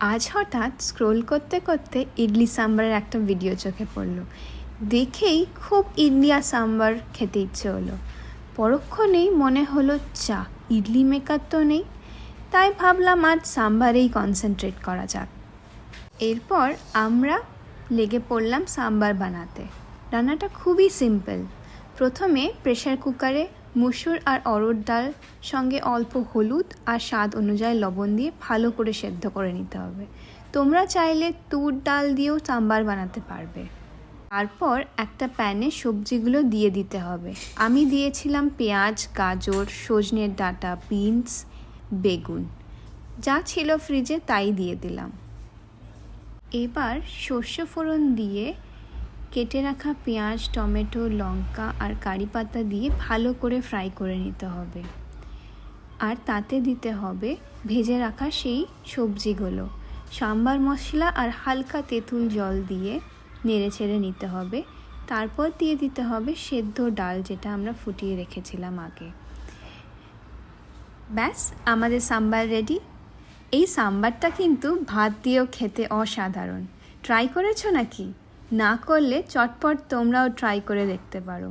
আজ হঠাৎ স্ক্রোল করতে করতে ইডলি সাম্বারের একটা ভিডিও চোখে পড়লো। দেখেই খুব ইডলি আর সাম্বার খেতে ইচ্ছে হলো। পরক্ষণেই মনে হলো ইডলি মেকার তো নেই, তাই ভাবলাম আজ সাম্বারেই কনসেন্ট্রেট করা যাক। এরপর আমরা লেগে পড়লাম সাম্বার বানাতে। রান্নাটা খুবই সিম্পল। প্রথমে প্রেশার কুকারে মুসুর আর অড়হর ডাল সঙ্গে অল্প হলুদ আর স্বাদ অনুযায়ী লবণ দিয়ে ভালো করে সেদ্ধ করে নিতে হবে। তোমরা চাইলে তুর ডাল দিয়েও সাম্বার বানাতে পারবে। তারপর একটা প্যানে সবজিগুলো দিয়ে দিতে হবে। আমি দিয়েছিলাম পেঁয়াজ, গাজর, সজনের ডাঁটা, বিনস, বেগুন, যা ছিল ফ্রিজে তাই দিয়ে দিলাম। এবার সর্ষে ফোড়ন দিয়ে কেটে রাখা পেঁয়াজ, টমেটো, লঙ্কা আর কারি পাতা দিয়ে ভালো করে ফ্রাই করে নিতে হবে। আর তাতে দিতে হবে ভেজে রাখা সেই সবজিগুলো। সাম্বার মশলা আর হালকা তেঁতুল জল দিয়ে নেড়ে ছেড়ে নিতে হবে। তারপর দিয়ে দিতে হবে সেদ্ধ ডাল, যেটা আমরা ফুটিয়ে রেখেছিলাম আগে। ব্যাস, আমাদের সাম্বার রেডি। এই সাম্বারটা কিন্তু ভাত দিয়েও খেতে অসাধারণ। ট্রাই করেছো নাকি? না করলে চটপট তোমরাও ট্রাই করে দেখতে পারো।